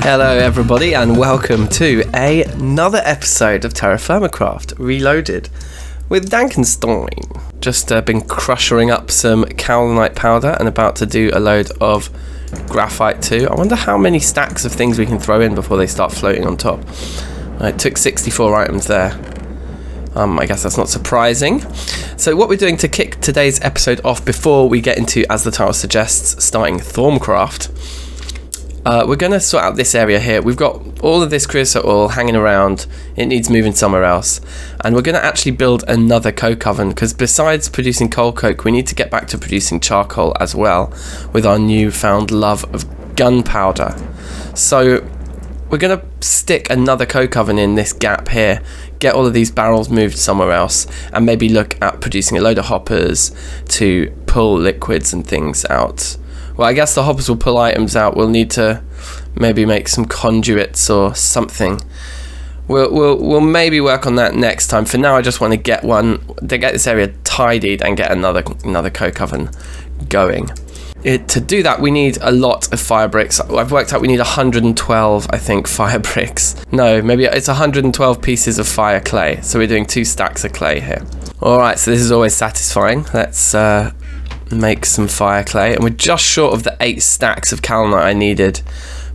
Hello everybody and welcome to another episode of TerraFirmaCraft Reloaded with DankNStein. Just been crushing up some kaolinite powder and about to do a load of graphite too. I wonder how many stacks of things we can throw in before they start floating on top. It took 64 items there. I guess that's not surprising. So what we're doing to kick today's episode off before we get into, as the title suggests, starting THAUMCRAFT, we're going to sort out this area here. We've got all of this creosote oil hanging around. It needs moving somewhere else. And we're going to actually build another coke oven, because besides producing coal coke, we need to get back to producing charcoal as well with our newfound love of gunpowder. So we're going to stick another coke oven in this gap here, get all of these barrels moved somewhere else, and maybe look at producing a load of hoppers to pull liquids and things out. Well, I guess the hoppers will pull items out. We'll need to maybe make some conduits or something. We'll maybe work on that next time. For now, I just want to get this area tidied and get another coke oven going. To do that, we need a lot of fire bricks. I've worked out we need 112, I think, fire bricks. No, maybe it's 112 pieces of fire clay. So we're doing 2 stacks of clay here. All right, so this is always satisfying. Let's make some fire clay, and we're just short of the 8 stacks of kaolinite I needed,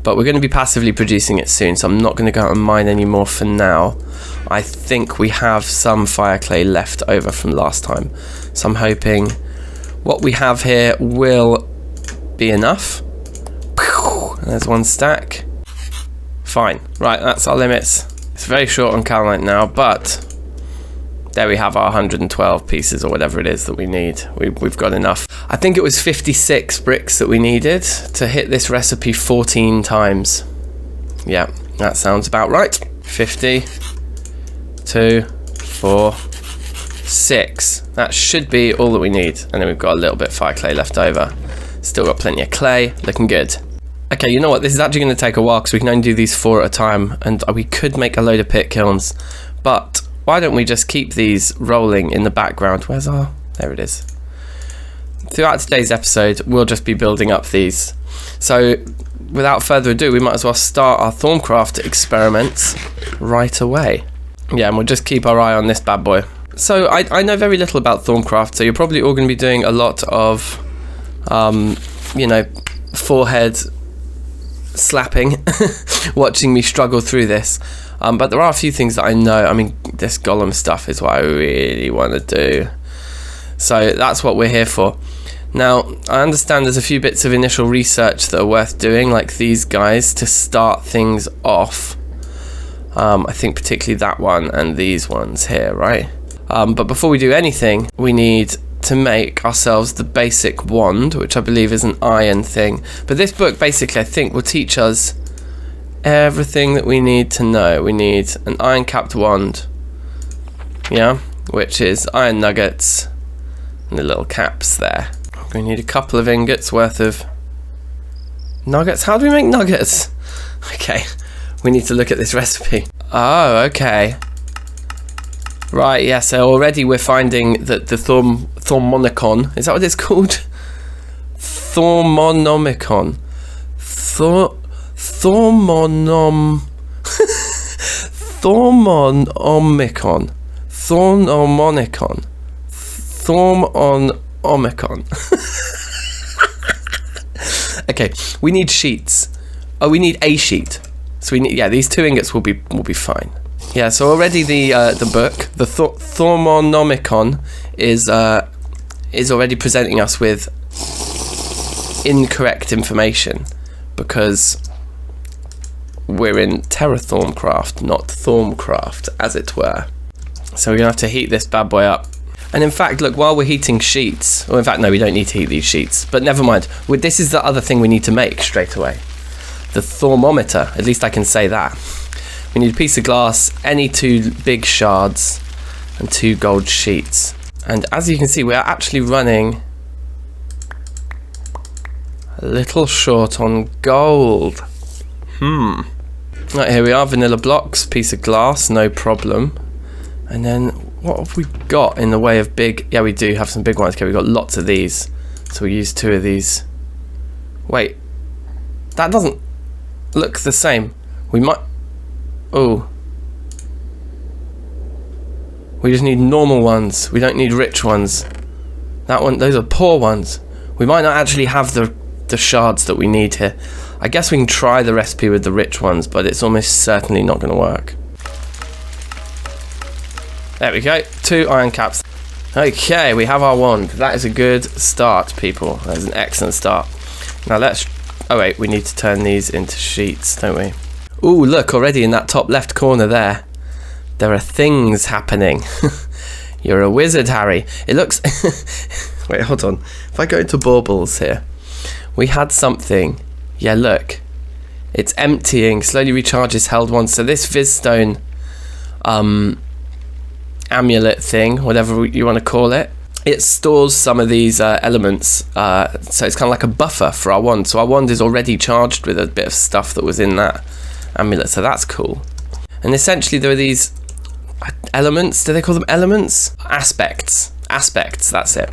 but we're going to be passively producing it soon, so I'm not going to go out and mine anymore for now. I think we have some fire clay left over from last time, so I'm hoping what we have here will be enough. There's 1 stack. Fine, right, that's our limits. It's very short on kaolinite now, but there we have our 112 pieces or whatever it is that we need. We've got enough. I think it was 56 bricks that we needed to hit this recipe 14 times. Yeah, that sounds about right. 50, 2, 4, 6. That should be all that we need. And then we've got a little bit of fire clay left over. Still got plenty of clay, looking good. Okay, you know what? This is actually going to take a while because we can only do these 4 at a time. And we could make a load of pit kilns. But why don't we just keep these rolling in the background? Where's our... There it is. Throughout today's episode, we'll just be building up these. So, without further ado, we might as well start our THAUMCRAFT experiments right away. Yeah, and we'll just keep our eye on this bad boy. So, I know very little about THAUMCRAFT, so you're probably all going to be doing a lot of, forehead slapping, watching me struggle through this. But there are a few things that I know. I mean, this golem stuff is what I really want to do. So that's what we're here for. Now, I understand there's a few bits of initial research that are worth doing, like these guys, to start things off. I think particularly that one and these ones here, right? But before we do anything, we need to make ourselves the basic wand, which I believe is an iron thing. But this book, basically, I think, will teach us everything that we need to know. We need an iron capped wand, yeah, which is iron nuggets and the little caps there. We need a couple of ingots worth of nuggets. How do we make nuggets? Okay, we need to look at this recipe. Oh, okay. Right, yeah, so already we're finding that the Thermometer, is that what it's called? Thermometer. Thormonomicon. Okay, we need sheets. Oh, we need a sheet. So we need, yeah, these 2 ingots will be fine. Yeah, so already the book, the Thermonomicon, is already presenting us with incorrect information because we're in TerraFirmaCraft, not THAUMCRAFT, as it were. So we're gonna have to heat this bad boy up. And in fact, look, while we're heating sheets, well, in fact, no, we don't need to heat these sheets, but never mind. This is the other thing we need to make straight away. The thermometer, at least I can say that. We need a piece of glass, any 2 big shards, and 2 gold sheets. And as you can see, we are actually running a little short on gold. Right, here we are, vanilla blocks, piece of glass, no problem. And then what have we got in the way of big? Yeah, we do have some big ones. Okay, we've got lots of these. So we use 2 of these. Wait, that doesn't look the same. We might... Oh. We just need normal ones. We don't need rich ones. That one, those are poor ones. We might not actually have the shards that we need here. I guess we can try the recipe with the rich ones, but it's almost certainly not going to work. There we go. 2 iron caps. Okay, we have our wand. That is a good start, people. That is an excellent start. Now let's... Oh wait, we need to turn these into sheets, don't we? Ooh, look, already in that top left corner there are things happening. You're a wizard, Harry. It looks... Wait, hold on. If I go into baubles here, we had something. Yeah, look. It's emptying, slowly recharges held ones. So this Vizstone amulet thing, whatever you want to call it, it stores some of these elements. So it's kind of like a buffer for our wand. So our wand is already charged with a bit of stuff that was in that amulet. So that's cool. And essentially there are these elements. Do they call them elements? Aspects. Aspects, that's it.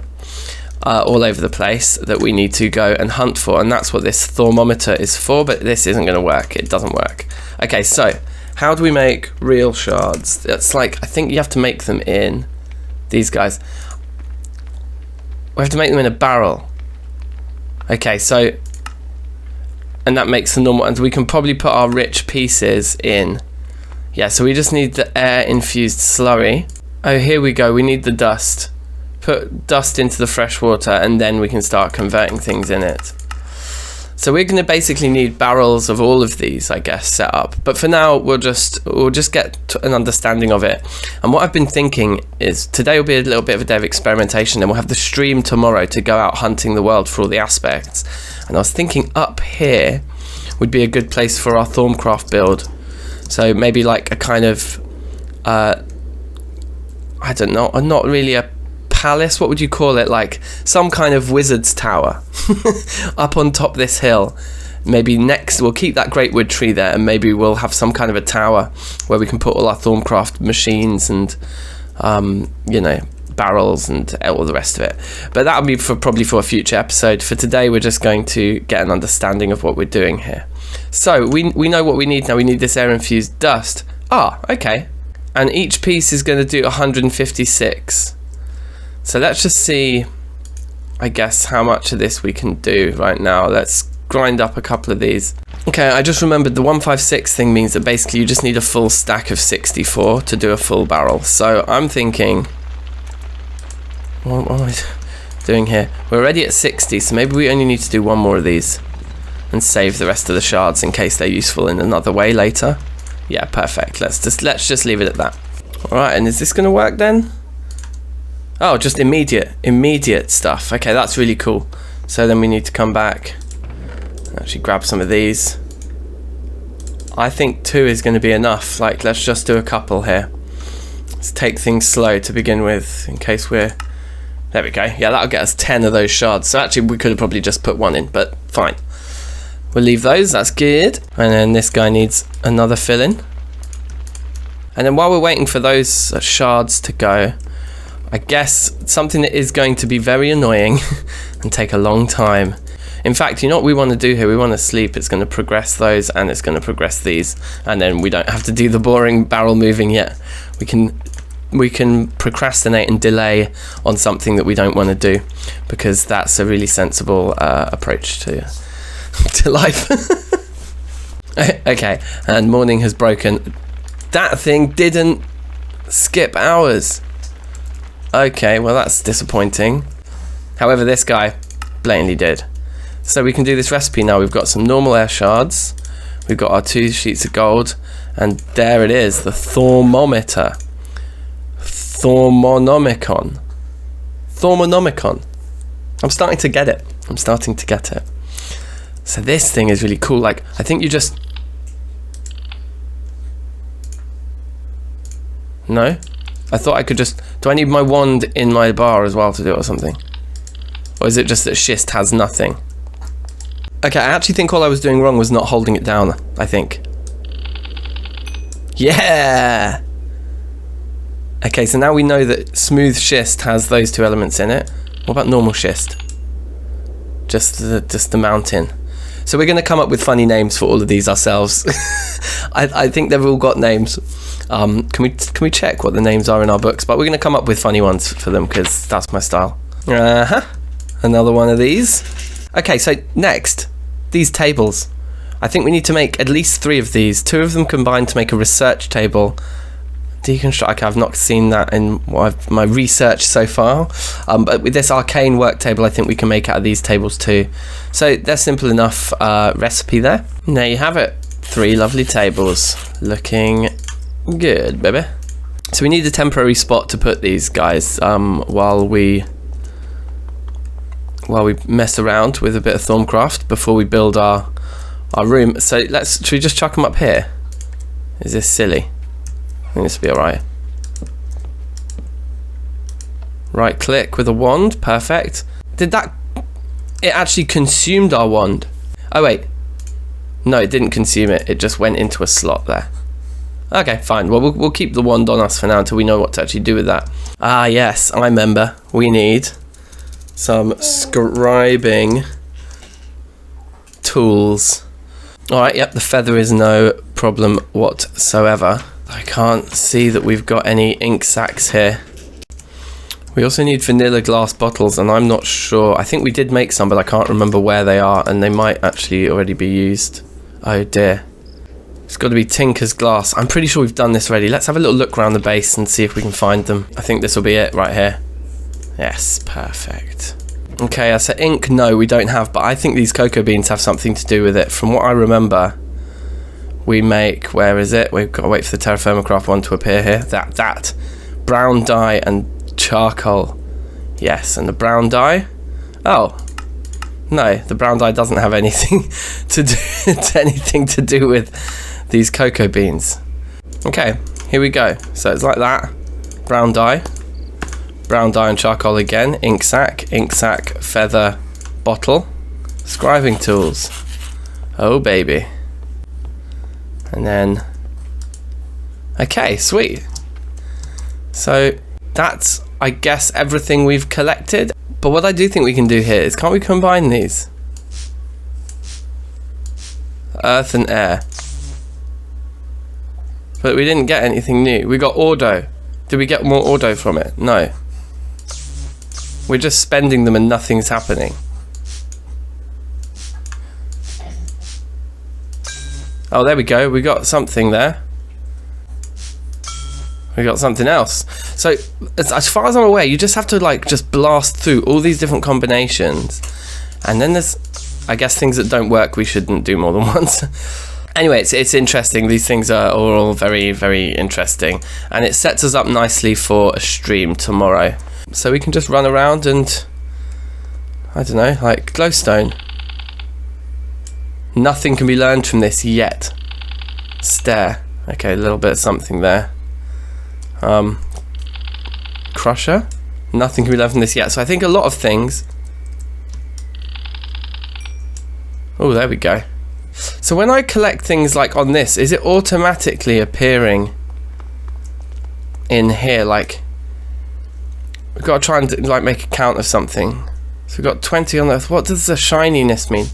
All over the place that we need to go and hunt for, and that's what this thermometer is for, but this isn't going to work. It doesn't work. Okay, so how do we make real shards? It's like, I think you have to make them in these guys. We have to make them in a barrel. Okay, so, and that makes the normal, and we can probably put our rich pieces in. Yeah, so we just need the air infused slurry. Oh, here we go. We need the dust. Put dust into the fresh water, and then we can start converting things in it. So we're going to basically need barrels of all of these, I guess, set up. But for now, we'll just get an understanding of it. And what I've been thinking is today will be a little bit of a day of experimentation, and we'll have the stream tomorrow to go out hunting the world for all the aspects. And I was thinking up here would be a good place for our THAUMCRAFT build. So maybe like a kind of, I don't know, not really a palace, what would you call it, like some kind of wizard's tower up on top this hill. Maybe next we'll keep that great wood tree there, and maybe we'll have some kind of a tower where we can put all our THAUMCRAFT machines and you know, barrels and all the rest of it. But that'll be probably for a future episode. For today we're just going to get an understanding of what we're doing here. So we know what we need now. We need this air infused dust. Okay, and each piece is going to do 156. So let's just see, I guess, how much of this we can do right now. Let's grind up a couple of these. Okay, I just remembered the 156 thing means that basically you just need a full stack of 64 to do a full barrel. So I'm thinking, what am I doing here? We're already at 60, so maybe we only need to do one more of these and save the rest of the shards in case they're useful in another way later. Yeah, perfect. Let's just leave it at that. All right, and is this going to work then? Oh, just immediate stuff. Okay, that's really cool. So then we need to come back and actually grab some of these. I think 2 is going to be enough. Like, let's just do a couple here. Let's take things slow to begin with, in case we're... There we go. Yeah, that'll get us 10 of those shards. So actually, we could have probably just put 1 in, but fine. We'll leave those. That's good. And then this guy needs another fill-in. And then while we're waiting for those shards to go, I guess something that is going to be very annoying and take a long time. In fact, you know what we want to do here? We want to sleep. It's going to progress those, and it's going to progress these, and then we don't have to do the boring barrel moving yet. We can procrastinate and delay on something that we don't want to do, because that's a really sensible approach to life. Okay, and morning has broken. That thing didn't skip hours. Okay, well that's disappointing. However, this guy blatantly did. So we can do this recipe now. We've got some normal air shards. We've got our 2 sheets of gold. And there it is, the thermometer. Thermonomicon. I'm starting to get it. So this thing is really cool. Like, I think you just... No? I thought I could just... Do I need my wand in my bar as well to do it or something? Or is it just that schist has nothing? Okay, I actually think all I was doing wrong was not holding it down, I think. Yeah! Okay, so now we know that smooth schist has those 2 elements in it. What about normal schist? Just the mountain. So we're going to come up with funny names for all of these ourselves. I think they've all got names. Can we check what the names are in our books? But we're going to come up with funny ones for them because that's my style. Another one of these. Okay, so next, these tables. I think we need to make at least 3 of these. 2 of them combined to make a research table. Deconstruct. Okay, I've not seen that in my research so far. But with this arcane work table, I think we can make out of these tables too. So they're simple enough recipe there. And there you have it. 3 lovely tables. Looking good, baby. So we need a temporary spot to put these guys while we mess around with a bit of THAUMCRAFT before we build our room. So should we just chuck them up here? Is this silly? I think this will be alright. Right click with a wand, perfect. It actually consumed our wand. Oh wait, no, it didn't consume it, it just went into a slot there. Okay, fine, well we'll keep the wand on us for now until we know what to actually do with that. Ah yes, I remember, we need some scribing tools. Alright, yep, the feather is no problem whatsoever. I can't see that we've got any ink sacs here. We also need vanilla glass bottles, and I'm not sure. I think we did make some, but I can't remember where they are, and they might actually already be used. Oh dear. It's got to be Tinker's glass. I'm pretty sure we've done this already. Let's have a little look around the base and see if we can find them. I think this will be it right here. Yes, perfect. Okay, I said ink, no, we don't have, but I think these cocoa beans have something to do with it. From what I remember, we make, where is it? We've got to wait for the TerraFirmaCraft one to appear here. That brown dye and charcoal. Yes, and the brown dye. Oh, no, the brown dye doesn't have anything to do with these cocoa beans. Okay, here we go. So it's like that. Brown dye and charcoal again. Ink sac, feather, bottle, scribing tools. Oh baby. And then, okay, sweet. So that's, I guess, everything we've collected. But what I do think we can do here is, can't we combine these? Earth and air. But we didn't get anything new. We got Ordo. Did we get more Ordo from it? No. We're just spending them and nothing's happening. Oh, there we go. We got something there. We got something else. So, as far as I'm aware, you just have to like just blast through all these different combinations, and then there's, I guess, things that don't work. We shouldn't do more than once. Anyway, it's interesting. These things are all very, very interesting, and it sets us up nicely for a stream tomorrow. So we can just run around and, I don't know, like glowstone. Nothing can be learned from this yet. Stare. Okay, a little bit of something there. Crusher. Nothing can be learned from this yet. So I think a lot of things. Oh, there we go. So when I collect things like on this, is it automatically appearing in here? Like, we've got to try and like make a count of something. So we've got 20 on Earth. What does the shininess mean?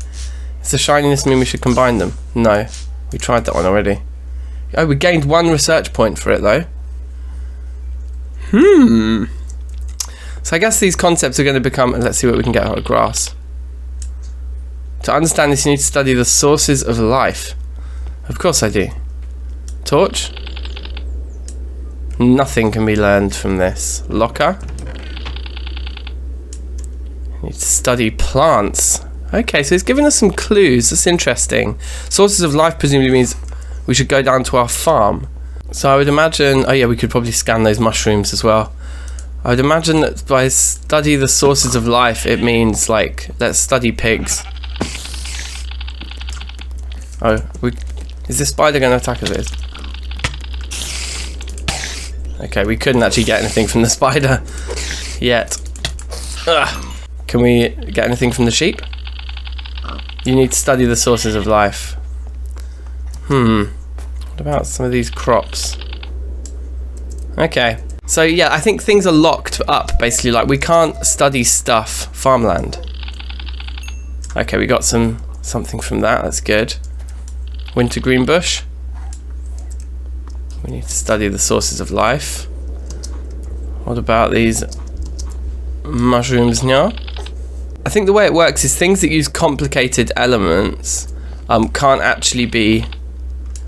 Does the shininess mean we should combine them? No, we tried that one already. Oh, we gained 1 research point for it though. So I guess these concepts are going to become, let's see what we can get out of grass. To understand this, you need to study the sources of life. Of course I do. Torch. Nothing can be learned from this. Locker. You need to study plants. Okay, so it's giving us some clues. That's interesting. Sources of life presumably means we should go down to our farm. So I would imagine, oh yeah, we could probably scan those mushrooms as well. I would imagine that by study the sources of life, it means like, let's study pigs. Oh, is this spider going to attack us? Okay, we couldn't actually get anything from the spider yet. Ugh. Can we get anything from the sheep? You need to study the sources of life. What about some of these crops? Okay. So yeah, I think things are locked up, basically. Like, we can't study stuff. Farmland. Okay, we got some something from that. That's good. Wintergreen bush. We need to study the sources of life. What about these mushrooms now? I think the way it works is things that use complicated elements can't actually be...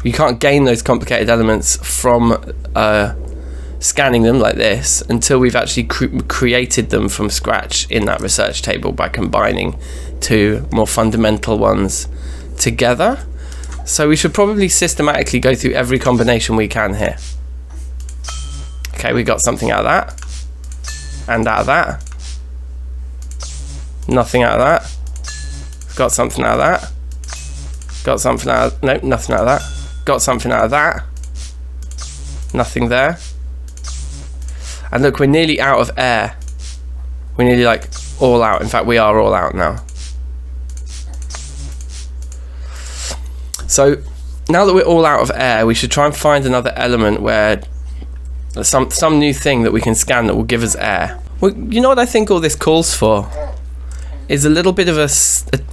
You can't gain those complicated elements from scanning them like this until we've actually created them from scratch in that research table by combining two more fundamental ones together. So we should probably systematically go through every combination we can here. Okay, we got something out of that. And out of that. Nothing out of that. Got something out of that. Got something out of... Nope, nothing out of that. Got something out of that. Nothing there. And look, we're nearly out of air. We're nearly like all out. In fact, we are all out now. So now that we're all out of air, we should try and find another element where some new thing that we can scan that will give us air. Well, you know what I think all this calls for? Is a little bit of a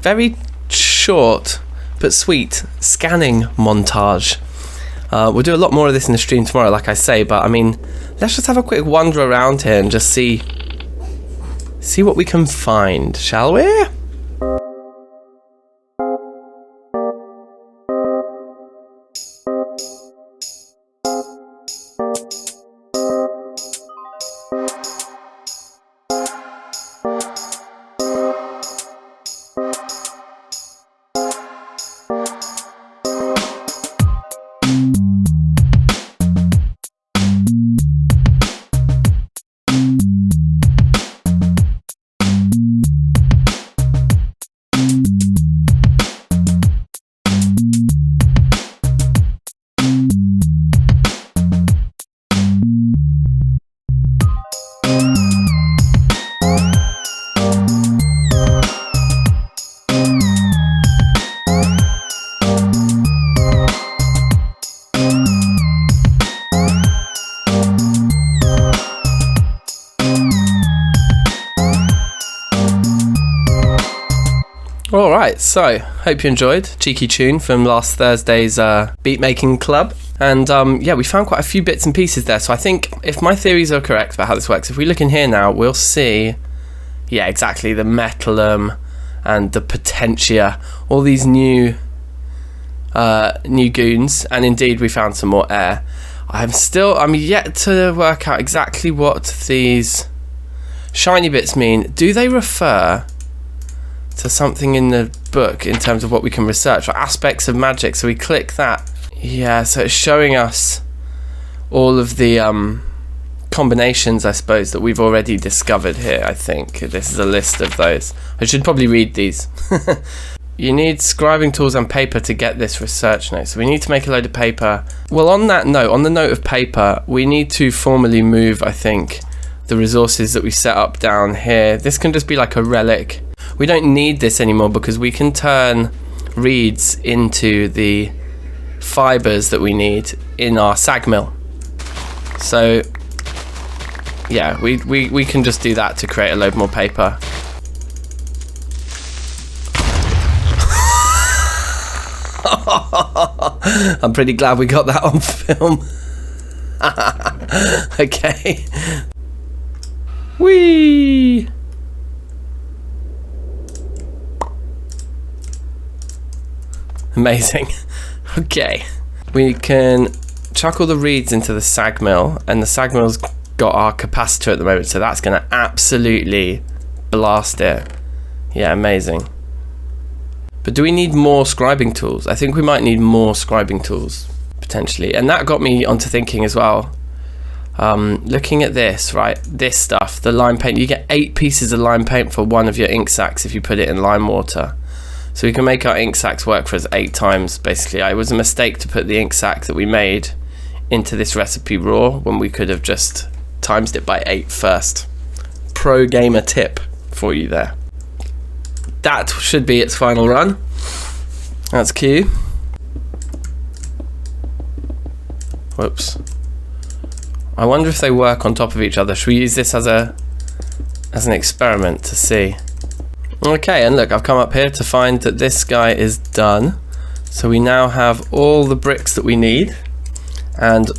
very short but sweet scanning montage. We'll do a lot more of this in the stream tomorrow, like I say, but I mean, let's just have a quick wander around here and just see what we can find, shall we? Alright, so hope you enjoyed. Cheeky tune from last Thursday's beat making club. And yeah, we found quite a few bits and pieces there. So I think if my theories are correct about how this works, if we look in here now, we'll see, yeah, exactly, the metallum and the potentia, all these new goons, and indeed we found some more air. I'm yet to work out exactly what these shiny bits mean. Do they refer to something in the book in terms of what we can research, or aspects of magic? So we click that. Yeah, so it's showing us all of the combinations, I suppose, that we've already discovered here. I think this is a list of those. I should probably read these. You need scribing tools and paper to get this research note. So we need to make a load of paper. Well, on that note, on the note of paper, we need to formally move, I think, the resources that we set up down here. This can just be like a relic. We don't need this anymore because we can turn reeds into the fibers that we need in our sag mill. So yeah, we can just do that to create a load more paper. I'm pretty glad we got that on film. Okay. Whee! Amazing. Okay. We can chuck all the reeds into the sag mill, and the sag mill's got our capacitor at the moment, so that's going to absolutely blast it. Yeah, amazing. But do we need more scribing tools? I think we might need more scribing tools, potentially. And that got me onto thinking as well. Looking at this, right, this stuff, the lime paint, you get 8 pieces of lime paint for one of your ink sacs if you put it in lime water. So we can make our ink sacs work for us 8 times, basically. It was a mistake to put the ink sac that we made into this recipe raw when we could have just times it by 8 first. Pro gamer tip for you there. That should be its final run. That's Q. Whoops. I wonder if they work on top of each other. Should we use this as an experiment to see? Okay, and look, I've come up here to find that this guy is done. So we now have all the bricks that we need. And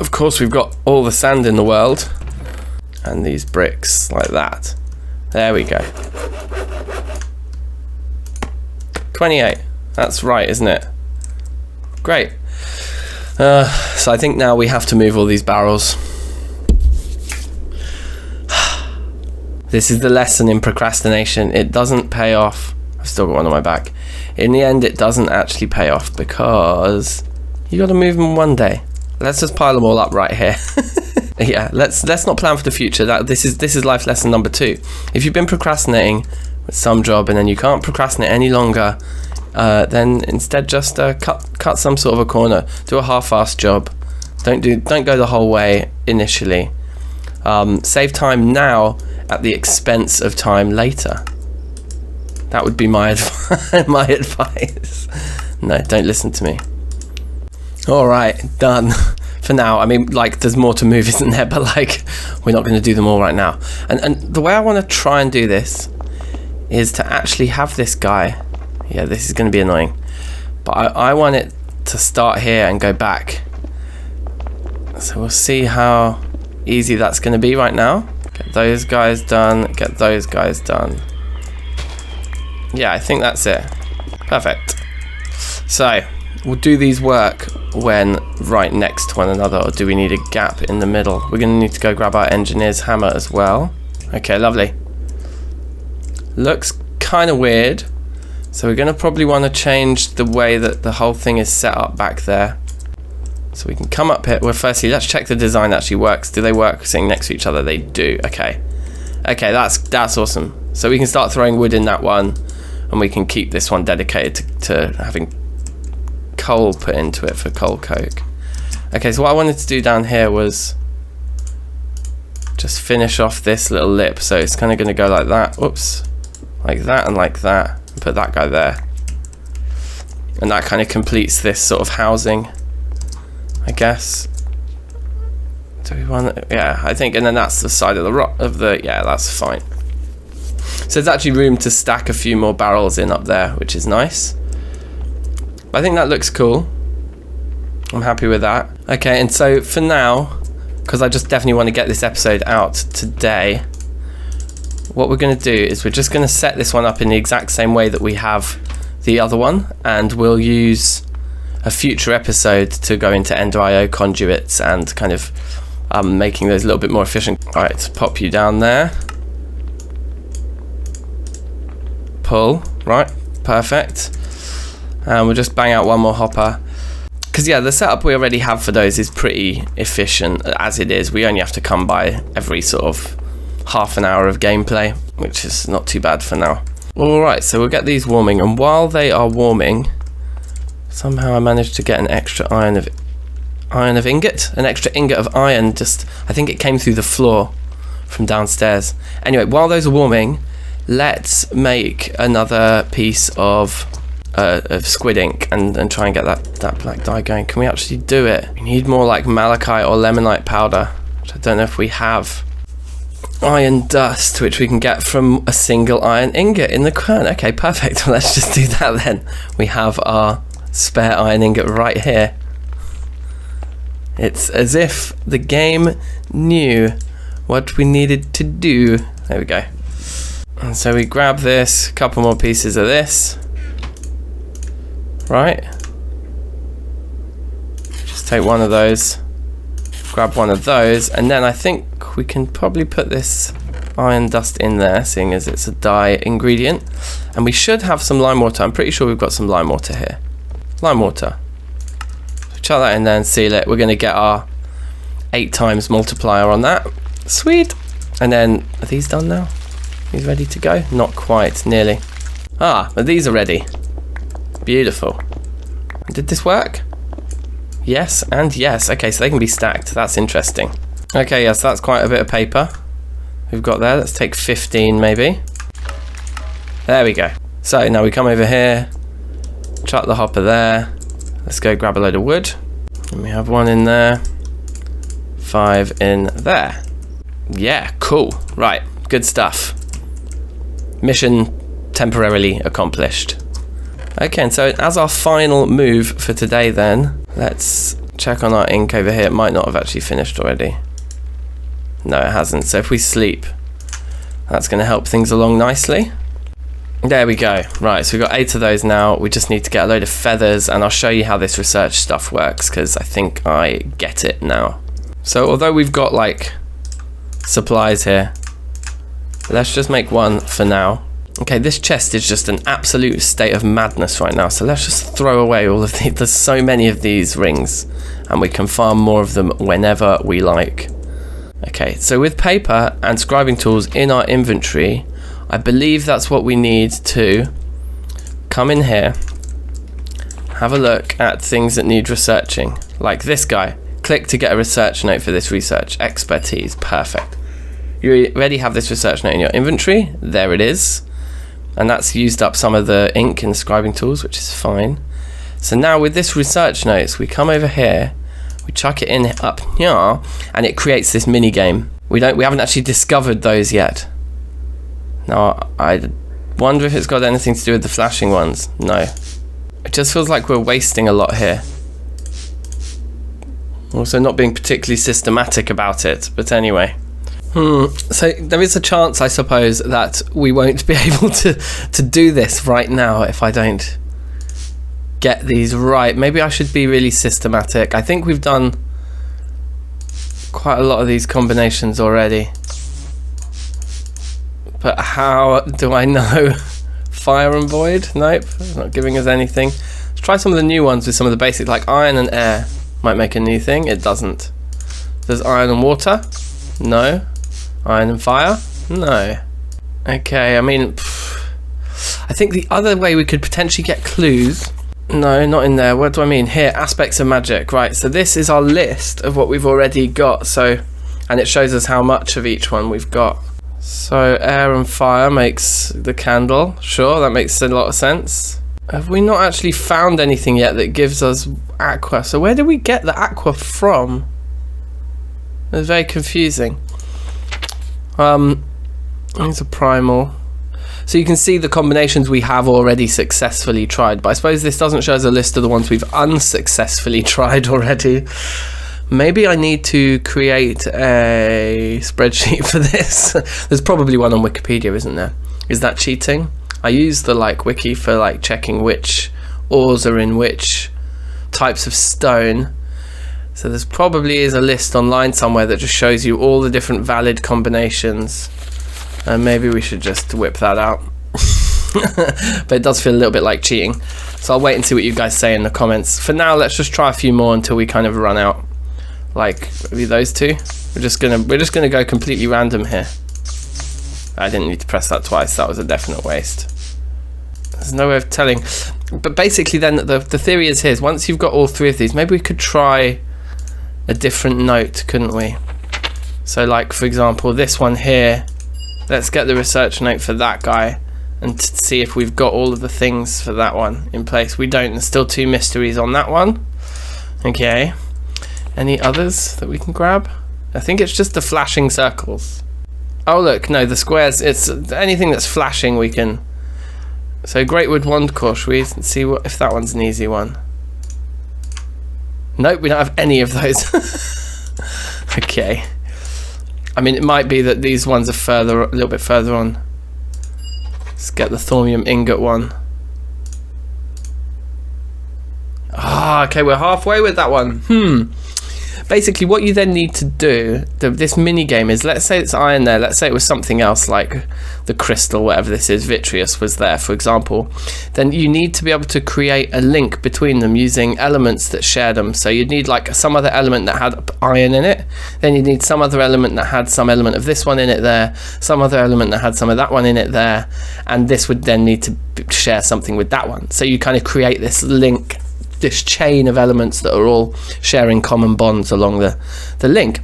of course we've got all the sand in the world. And these bricks like that. There we go. 28. That's right, isn't it? Great. So I think now we have to move all these barrels. This is the lesson in procrastination. It doesn't pay off. I've still got one on my back. In the end, it doesn't actually pay off because you got to move them one day. Let's just pile them all up right here. Yeah, let's not plan for the future. This is life lesson number 2. If you've been procrastinating with some job and then you can't procrastinate any longer, then instead just cut some sort of a corner. Do a half-assed job. Don't go the whole way initially. Save time now at the expense of time later. That would be my my advice. No, don't listen to me. All right, done. For now, I mean, like, there's more to move, isn't there? But like, we're not going to do them all right now. And the way I want to try and do this is to actually have this guy. Yeah, this is going to be annoying, but I want it to start here and go back. So we'll see how easy that's going to be right now. Get those guys done. Get those guys done. Yeah, I think that's it. Perfect. So we'll do these work when right next to one another, or do we need a gap in the middle? We're going to need to go grab our engineer's hammer as well. Okay, lovely. Looks kind of weird. So we're going to probably want to change the way that the whole thing is set up back there. So we can come up here. Well, firstly, let's check the design actually works. Do they work sitting next to each other? They do. Okay. Okay, that's awesome. So we can start throwing wood in that one, and we can keep this one dedicated to having coal put into it for coal coke. Okay, so what I wanted to do down here was just finish off this little lip. So it's kind of going to go like that. Whoops. Like that and like that. Put that guy there. And that kind of completes this sort of housing, I guess. Do we want it? Yeah, I think, and then that's the side of the rock of the, yeah, that's fine. So there's actually room to stack a few more barrels in up there, which is nice. I think that looks cool. I'm happy with that. Okay, and so for now, because I just definitely want to get this episode out today, what we're going to do is we're just going to set this one up in the exact same way that we have the other one, and we'll use a future episode to go into Ender.io conduits and kind of making those a little bit more efficient. All right, pop you down there. Pull, right, perfect. And we'll just bang out one more hopper. Because yeah, the setup we already have for those is pretty efficient as it is. We only have to come by every sort of half an hour of gameplay, which is not too bad for now. Alright, so we'll get these warming, and while they are warming, somehow I managed to get an extra iron of ingot, an extra ingot of iron. Just, I think it came through the floor from downstairs. Anyway, while those are warming, let's make another piece of squid ink and try and get that black dye going. Can we actually do it? We need more like malachite or lemonite powder, which I don't know if we have. Iron dust, which we can get from a single iron ingot in the quern. Okay, perfect. Well, let's just do that then. We have our spare iron ingot right here. It's as if the game knew what we needed to do. There we go. And so we grab this, a couple more pieces of this. Right. Just take one of those. Grab one of those, and then I think we can probably put this iron dust in there, seeing as it's a dye ingredient. And we should have some lime water. I'm pretty sure we've got some lime water here. Lime water. So chuck that in there and seal it. We're going to get our 8 times multiplier on that. Sweet. And then, are these done now? These ready to go? Not quite, nearly. Ah, but these are ready. Beautiful. Did this work? Yes and yes. Okay, so they can be stacked. That's interesting. Okay, yes, that's quite a bit of paper we've got there. Let's take 15 maybe. There we go. So now we come over here, chuck the hopper there. Let's go grab a load of wood. And we have 1 in there, 5 in there. Yeah, cool. Right, good stuff. mission temporarily accomplished. Okay, and so as our final move for today then, let's check on our ink over here. It might not have actually finished already. No, it hasn't. So if we sleep, that's going to help things along nicely. There we go. Right, so we've got 8 of those now. We just need to get a load of feathers, and I'll show you how this research stuff works, because I think I get it now. So although we've got like supplies here, let's just make one for now. Okay, this chest is just an absolute state of madness right now, so let's just throw away all of these. There's so many of these rings, and we can farm more of them whenever we like. Okay, so with paper and scribing tools in our inventory, I believe that's what we need to come in here, have a look at things that need researching, like this guy. Click to get a research note for this research. Expertise, perfect. You already have this research note in your inventory. There it is. And that's used up some of the ink and scribing tools, which is fine. So now with this research notes, we come over here, we chuck it in up here, and it creates this mini game. We haven't actually discovered those yet. Now, I wonder if it's got anything to do with the flashing ones. No. It just feels like we're wasting a lot here. Also not being particularly systematic about it, but anyway. So there is a chance, I suppose, that we won't be able to do this right now if I don't get these right. Maybe I should be really systematic. I think we've done quite a lot of these combinations already. But how do I know? Fire and void? Nope, it's not giving us anything. Let's try some of the new ones with some of the basics, like iron and air. Might make a new thing. It doesn't. There's iron and water? No. Iron and fire? No. Okay, I mean, I think the other way we could potentially get clues. No, not in there. What do I mean? Here, aspects of magic. Right, so this is our list of what we've already got. So, and it shows us how much of each one we've got. So air and fire makes the candle. Sure, that makes a lot of sense. Have we not actually found anything yet that gives us aqua? So where did we get the aqua from? It's very confusing. It's a primal. So you can see the combinations we have already successfully tried, but I suppose this doesn't show us a list of the ones we've unsuccessfully tried already. Maybe I need to create a spreadsheet for this. There's probably one on Wikipedia, isn't there? Is that cheating? I use the wiki for checking which ores are in which types of stone. So there's probably is a list online somewhere that just shows you all the different valid combinations. And maybe we should just whip that out. But it does feel a little bit like cheating. So I'll wait and see what you guys say in the comments. For now, let's just try a few more until we kind of run out. Like maybe those two. We're just gonna go completely random here. I didn't need to press that twice. That was a definite waste. There's no way of telling. But basically, then the theory is here: once you've got all 3 of these, maybe we could try a different note, couldn't we? So, like for example, this one here. Let's get the research note for that guy and see if we've got all of the things for that one in place. We don't. There's still 2 mysteries on that one. Okay. Any others that we can grab? I think it's just the flashing circles. Oh look, no, the squares. It's anything that's flashing we can. So Greatwood Wand Core, should we see if that one's an easy one? Nope, we don't have any of those. Okay. I mean, it might be that these ones are a little bit further on. Let's get the thorium ingot one. Ah, okay, we're halfway with that one. Basically, what you then need to do, this mini game is, let's say it's iron there, let's say it was something else like the crystal, whatever this is, vitreous was there, for example. Then you need to be able to create a link between them using elements that share them. So you'd need like some other element that had iron in it, then you need some other element that had some element of this one in it there, some other element that had some of that one in it there, and this would then need to share something with that one. So you kind of create this link, this chain of elements that are all sharing common bonds along the link.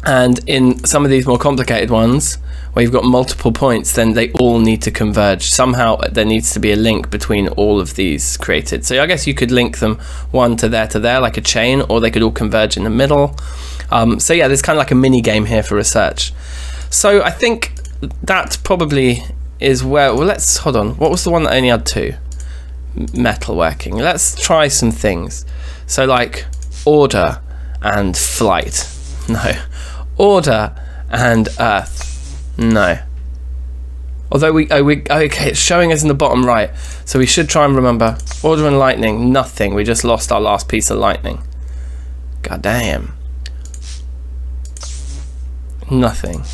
And in some of these more complicated ones where you've got multiple points, then they all need to converge. Somehow there needs to be a link between all of these created. So I guess you could link them one to there like a chain, or they could all converge in the middle. So yeah, there's kind of like a mini game here for research. So I think that probably is where, well, let's, hold on. What was the one that only had 2? Metalworking. Let's try some things. So like order and flight. No. Order and earth. No. Although okay, it's showing us in the bottom right. So we should try and remember. Order and lightning, nothing. We just lost our last piece of lightning. God damn. Nothing.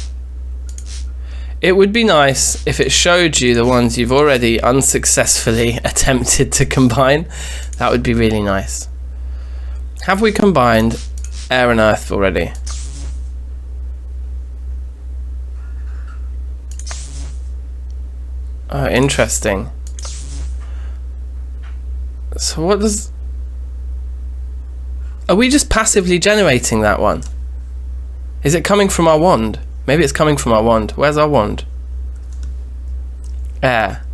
It would be nice if it showed you the ones you've already unsuccessfully attempted to combine. That would be really nice. Have we combined air and earth already? Oh, interesting. So what does... Are we just passively generating that one? Is it coming from our wand? Maybe it's coming from our wand. Where's our wand? Air.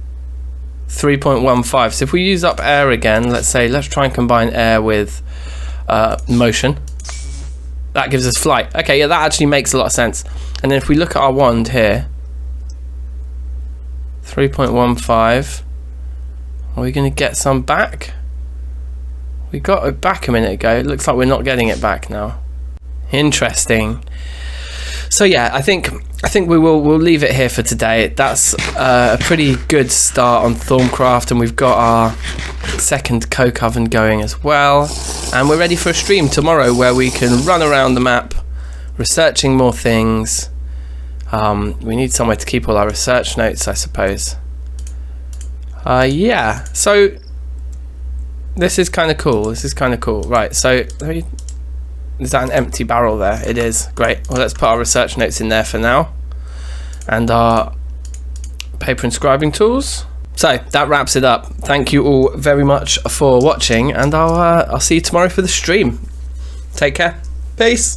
3.15. So if we use up air again, let's try and combine air with motion. That gives us flight. Okay, yeah, that actually makes a lot of sense. And then if we look at our wand here, 3.15. Are we going to get some back? We got it back a minute ago. It looks like we're not getting it back now. Interesting. So yeah, I think we'll leave it here for today. That's a pretty good start on THAUMCRAFT, and we've got our second coke oven going as well. And we're ready for a stream tomorrow where we can run around the map, researching more things. We need somewhere to keep all our research notes, I suppose. Yeah, so this is kind of cool. Right, so is that an empty barrel there? It is. Great. Well, let's put our research notes in there for now. And our paper inscribing tools. So that wraps it up. Thank you all very much for watching, and I'll see you tomorrow for the stream. Take care. Peace.